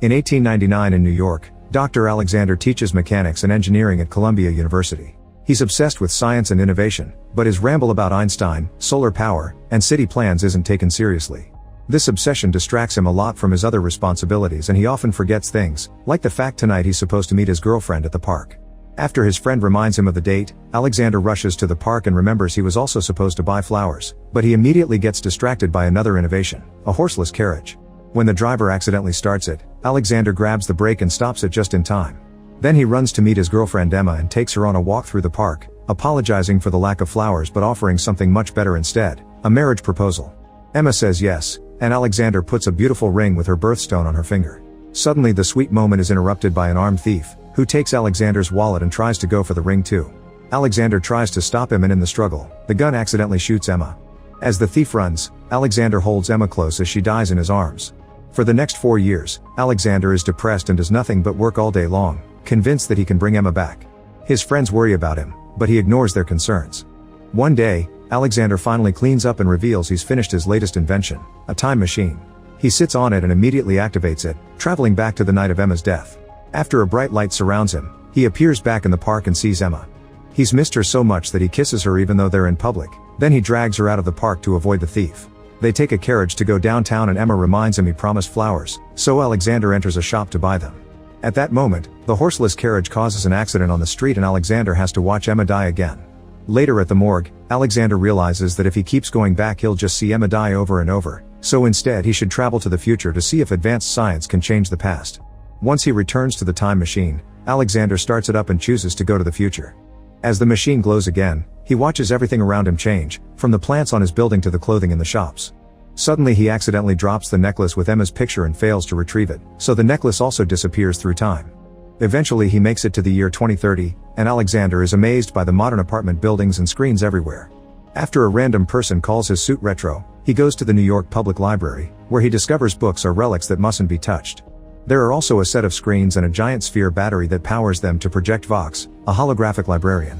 In 1899 in New York, Dr. Alexander teaches mechanics and engineering at Columbia University. He's obsessed with science and innovation, but his ramble about Einstein, solar power, and city plans isn't taken seriously. This obsession distracts him a lot from his other responsibilities, and he often forgets things, like the fact tonight he's supposed to meet his girlfriend at the park. After his friend reminds him of the date, Alexander rushes to the park and remembers he was also supposed to buy flowers, but he immediately gets distracted by another innovation, a horseless carriage. When the driver accidentally starts it, Alexander grabs the brake and stops it just in time. Then he runs to meet his girlfriend Emma and takes her on a walk through the park, apologizing for the lack of flowers but offering something much better instead, a marriage proposal. Emma says yes, and Alexander puts a beautiful ring with her birthstone on her finger. Suddenly the sweet moment is interrupted by an armed thief, who takes Alexander's wallet and tries to go for the ring too. Alexander tries to stop him, and in the struggle, the gun accidentally shoots Emma. As the thief runs, Alexander holds Emma close as she dies in his arms. For the next 4 years, Alexander is depressed and does nothing but work all day long, convinced that he can bring Emma back. His friends worry about him, but he ignores their concerns. One day, Alexander finally cleans up and reveals he's finished his latest invention, a time machine. He sits on it and immediately activates it, traveling back to the night of Emma's death. After a bright light surrounds him, he appears back in the park and sees Emma. He's missed her so much that he kisses her even though they're in public, then he drags her out of the park to avoid the thief. They take a carriage to go downtown and Emma reminds him he promised flowers, so Alexander enters a shop to buy them. At that moment, the horseless carriage causes an accident on the street and Alexander has to watch Emma die again. Later at the morgue, Alexander realizes that if he keeps going back he'll just see Emma die over and over, so instead he should travel to the future to see if advanced science can change the past. Once he returns to the time machine, Alexander starts it up and chooses to go to the future. As the machine glows again, he watches everything around him change, from the plants on his building to the clothing in the shops. Suddenly he accidentally drops the necklace with Emma's picture and fails to retrieve it, so the necklace also disappears through time. Eventually he makes it to the year 2030, and Alexander is amazed by the modern apartment buildings and screens everywhere. After a random person calls his suit retro, he goes to the New York Public Library, where he discovers books are relics that mustn't be touched. There are also a set of screens and a giant sphere battery that powers them to project Vox, a holographic librarian.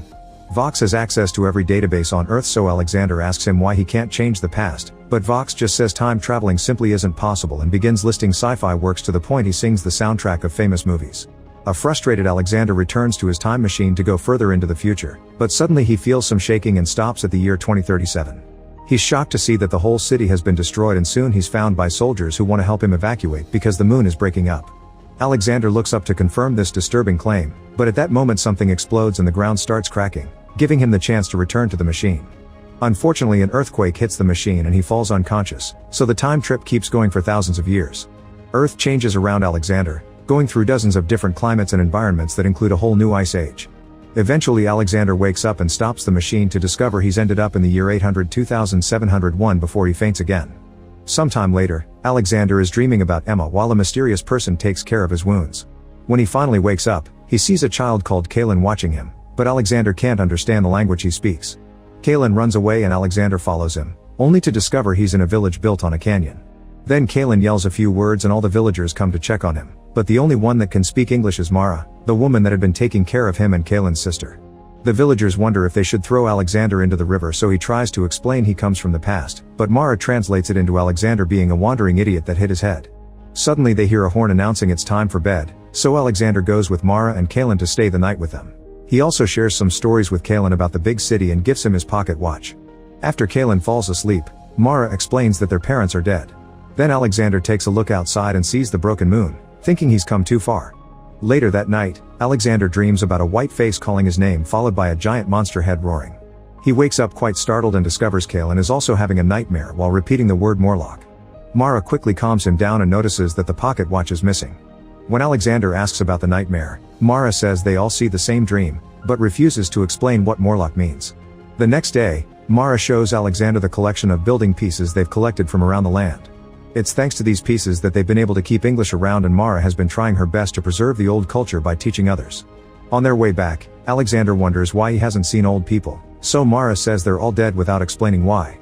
Vox has access to every database on Earth, so Alexander asks him why he can't change the past, but Vox just says time traveling simply isn't possible and begins listing sci-fi works to the point he sings the soundtrack of famous movies. A frustrated Alexander returns to his time machine to go further into the future, but suddenly he feels some shaking and stops at the year 2037. He's shocked to see that the whole city has been destroyed and soon he's found by soldiers who want to help him evacuate because the moon is breaking up. Alexander looks up to confirm this disturbing claim, but at that moment something explodes and the ground starts cracking, giving him the chance to return to the machine. Unfortunately an earthquake hits the machine and he falls unconscious, so the time trip keeps going for thousands of years. Earth changes around Alexander, going through dozens of different climates and environments that include a whole new ice age. Eventually Alexander wakes up and stops the machine to discover he's ended up in the year 800-2701 before he faints again. Sometime later, Alexander is dreaming about Emma while a mysterious person takes care of his wounds. When he finally wakes up, he sees a child called Kaylin watching him, but Alexander can't understand the language he speaks. Kaylin runs away and Alexander follows him, only to discover he's in a village built on a canyon. Then Kaylin yells a few words and all the villagers come to check on him, but the only one that can speak English is Mara, the woman that had been taking care of him and Kaylin's sister. The villagers wonder if they should throw Alexander into the river, so he tries to explain he comes from the past, but Mara translates it into Alexander being a wandering idiot that hit his head. Suddenly they hear a horn announcing it's time for bed, so Alexander goes with Mara and Kaylin to stay the night with them. He also shares some stories with Kaylin about the big city and gives him his pocket watch. After Kaylin falls asleep, Mara explains that their parents are dead. Then Alexander takes a look outside and sees the broken moon, thinking he's come too far. Later that night, Alexander dreams about a white face calling his name followed by a giant monster head roaring. He wakes up quite startled and discovers Kaylin is also having a nightmare while repeating the word Morlock. Mara quickly calms him down and notices that the pocket watch is missing. When Alexander asks about the nightmare, Mara says they all see the same dream, but refuses to explain what Morlock means. The next day, Mara shows Alexander the collection of building pieces they've collected from around the land. It's thanks to these pieces that they've been able to keep English around, and Mara has been trying her best to preserve the old culture by teaching others. On their way back, Alexander wonders why he hasn't seen old people, so Mara says they're all dead without explaining why.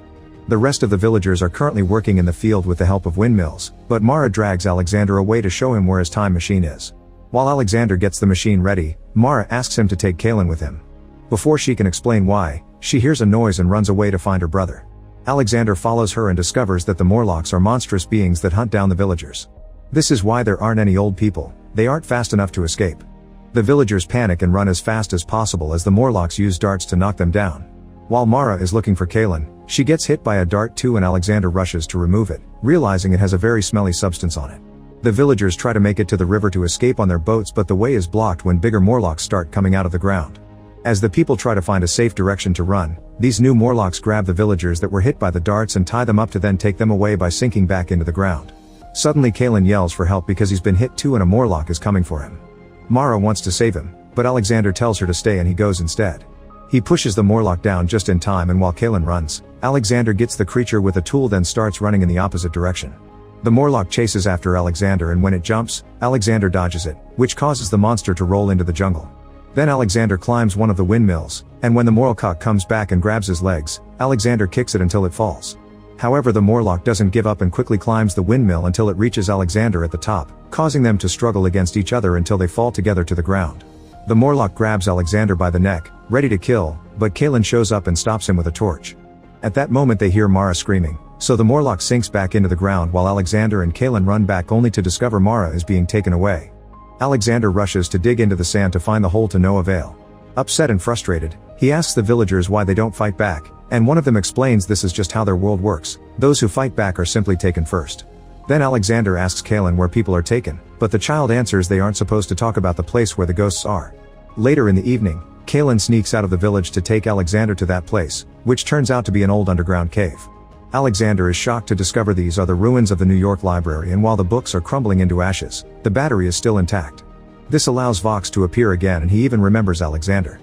The rest of the villagers are currently working in the field with the help of windmills, but Mara drags Alexander away to show him where his time machine is. While Alexander gets the machine ready, Mara asks him to take Kaylin with him. Before she can explain why, she hears a noise and runs away to find her brother. Alexander follows her and discovers that the Morlocks are monstrous beings that hunt down the villagers. This is why there aren't any old people, they aren't fast enough to escape. The villagers panic and run as fast as possible as the Morlocks use darts to knock them down. While Mara is looking for Kaylin, she gets hit by a dart too and Alexander rushes to remove it, realizing it has a very smelly substance on it. The villagers try to make it to the river to escape on their boats, but the way is blocked when bigger Morlocks start coming out of the ground. As the people try to find a safe direction to run, these new Morlocks grab the villagers that were hit by the darts and tie them up to then take them away by sinking back into the ground. Suddenly Kaylin yells for help because he's been hit too and a Morlock is coming for him. Mara wants to save him, but Alexander tells her to stay and he goes instead. He pushes the Morlock down just in time, and while Kaylin runs, Alexander gets the creature with a tool then starts running in the opposite direction. The Morlock chases after Alexander, and when it jumps, Alexander dodges it, which causes the monster to roll into the jungle. Then Alexander climbs one of the windmills, and when the Morlock comes back and grabs his legs, Alexander kicks it until it falls. However, the Morlock doesn't give up and quickly climbs the windmill until it reaches Alexander at the top, causing them to struggle against each other until they fall together to the ground. The Morlock grabs Alexander by the neck, ready to kill, but Kaylin shows up and stops him with a torch. At that moment they hear Mara screaming, so the Morlock sinks back into the ground while Alexander and Kaylin run back only to discover Mara is being taken away. Alexander rushes to dig into the sand to find the hole to no avail. Upset and frustrated, he asks the villagers why they don't fight back, and one of them explains this is just how their world works, those who fight back are simply taken first. Then Alexander asks Kaylin where people are taken, but the child answers they aren't supposed to talk about the place where the ghosts are. Later in the evening, Kaylin sneaks out of the village to take Alexander to that place, which turns out to be an old underground cave. Alexander is shocked to discover these are the ruins of the New York Library, and while the books are crumbling into ashes, the battery is still intact. This allows Vox to appear again and he even remembers Alexander.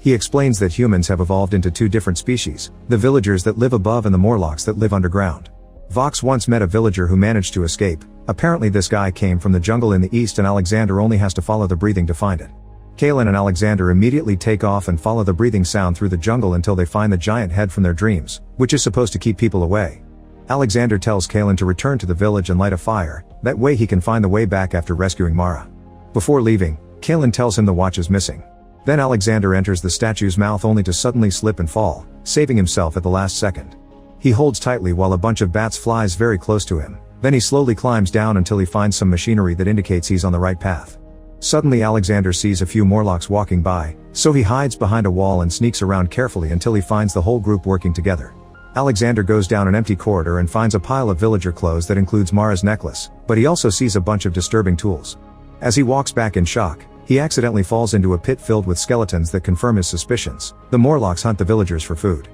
He explains that humans have evolved into two different species, the villagers that live above and the Morlocks that live underground. Vox once met a villager who managed to escape. Apparently this guy came from the jungle in the east and Alexander only has to follow the breathing to find it. Kaylin and Alexander immediately take off and follow the breathing sound through the jungle until they find the giant head from their dreams, which is supposed to keep people away. Alexander tells Kaylin to return to the village and light a fire, that way he can find the way back after rescuing Mara. Before leaving, Kaylin tells him the watch is missing. Then Alexander enters the statue's mouth only to suddenly slip and fall, saving himself at the last second. He holds tightly while a bunch of bats flies very close to him, then he slowly climbs down until he finds some machinery that indicates he's on the right path. Suddenly Alexander sees a few Morlocks walking by, so he hides behind a wall and sneaks around carefully until he finds the whole group working together. Alexander goes down an empty corridor and finds a pile of villager clothes that includes Mara's necklace, but he also sees a bunch of disturbing tools. As he walks back in shock, he accidentally falls into a pit filled with skeletons that confirm his suspicions. The Morlocks hunt the villagers for food.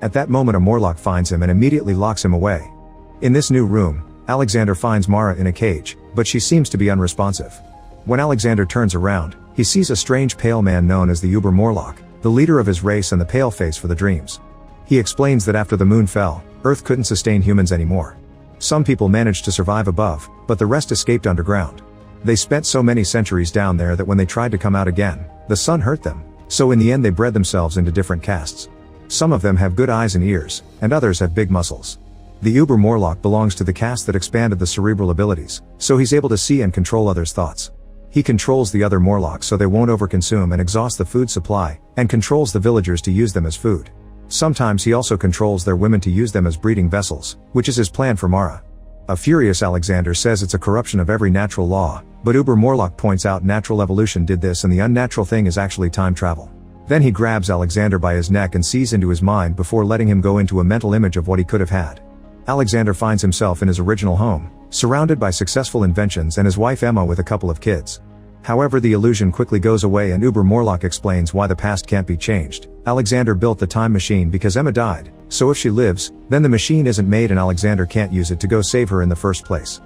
At that moment a Morlock finds him and immediately locks him away. In this new room, Alexander finds Mara in a cage, but she seems to be unresponsive. When Alexander turns around, he sees a strange pale man known as the Uber Morlock, the leader of his race and the pale face for the dreams. He explains that after the moon fell, Earth couldn't sustain humans anymore. Some people managed to survive above, but the rest escaped underground. They spent so many centuries down there that when they tried to come out again, the sun hurt them, so in the end they bred themselves into different castes. Some of them have good eyes and ears, and others have big muscles. The Uber Morlock belongs to the caste that expanded the cerebral abilities, so he's able to see and control others' thoughts. He controls the other Morlocks so they won't overconsume and exhaust the food supply, and controls the villagers to use them as food. Sometimes he also controls their women to use them as breeding vessels, which is his plan for Mara. A furious Alexander says it's a corruption of every natural law, but Uber Morlock points out natural evolution did this and the unnatural thing is actually time travel. Then he grabs Alexander by his neck and sees into his mind before letting him go into a mental image of what he could have had. Alexander finds himself in his original home, surrounded by successful inventions and his wife Emma with a couple of kids. However, the illusion quickly goes away and Uber Morlock explains why the past can't be changed. Alexander built the time machine because Emma died, so if she lives, then the machine isn't made and Alexander can't use it to go save her in the first place.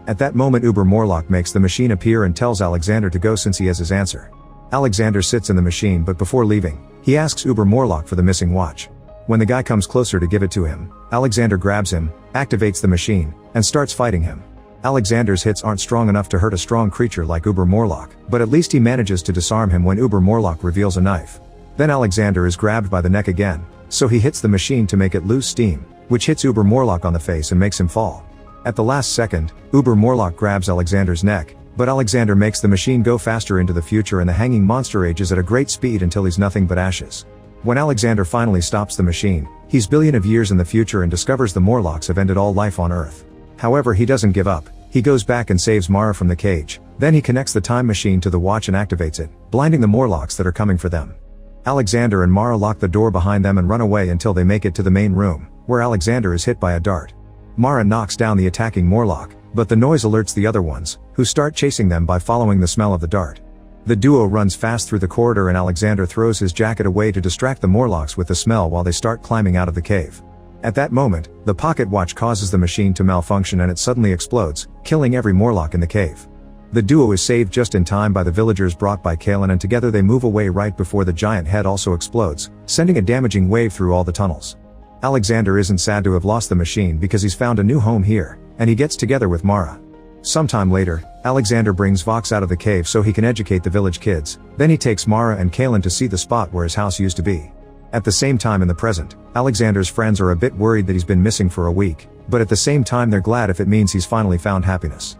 At that moment Uber Morlock makes the machine appear and tells Alexander to go since he has his answer. Alexander sits in the machine, but before leaving, he asks Uber Morlock for the missing watch. When the guy comes closer to give it to him, Alexander grabs him, activates the machine, and starts fighting him. Alexander's hits aren't strong enough to hurt a strong creature like Uber Morlock, but at least he manages to disarm him when Uber Morlock reveals a knife. Then Alexander is grabbed by the neck again, so he hits the machine to make it lose steam, which hits Uber Morlock on the face and makes him fall. At the last second, Uber Morlock grabs Alexander's neck, but Alexander makes the machine go faster into the future and the hanging monster ages at a great speed until he's nothing but ashes. When Alexander finally stops the machine, he's billions of years in the future and discovers the Morlocks have ended all life on Earth. However, he doesn't give up. He goes back and saves Mara from the cage, then he connects the time machine to the watch and activates it, blinding the Morlocks that are coming for them. Alexander and Mara lock the door behind them and run away until they make it to the main room, where Alexander is hit by a dart. Mara knocks down the attacking Morlock, but the noise alerts the other ones, who start chasing them by following the smell of the dart. The duo runs fast through the corridor and Alexander throws his jacket away to distract the Morlocks with the smell while they start climbing out of the cave. At that moment, the pocket watch causes the machine to malfunction and it suddenly explodes, killing every Morlock in the cave. The duo is saved just in time by the villagers brought by Kalen, and together they move away right before the giant head also explodes, sending a damaging wave through all the tunnels. Alexander isn't sad to have lost the machine because he's found a new home here, and he gets together with Mara. Sometime later, Alexander brings Vox out of the cave so he can educate the village kids, then he takes Mara and Kalen to see the spot where his house used to be. At the same time in the present, Alexander's friends are a bit worried that he's been missing for a week, but at the same time they're glad if it means he's finally found happiness.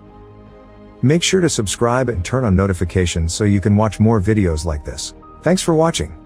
Make sure to subscribe and turn on notifications so you can watch more videos like this. Thanks for watching.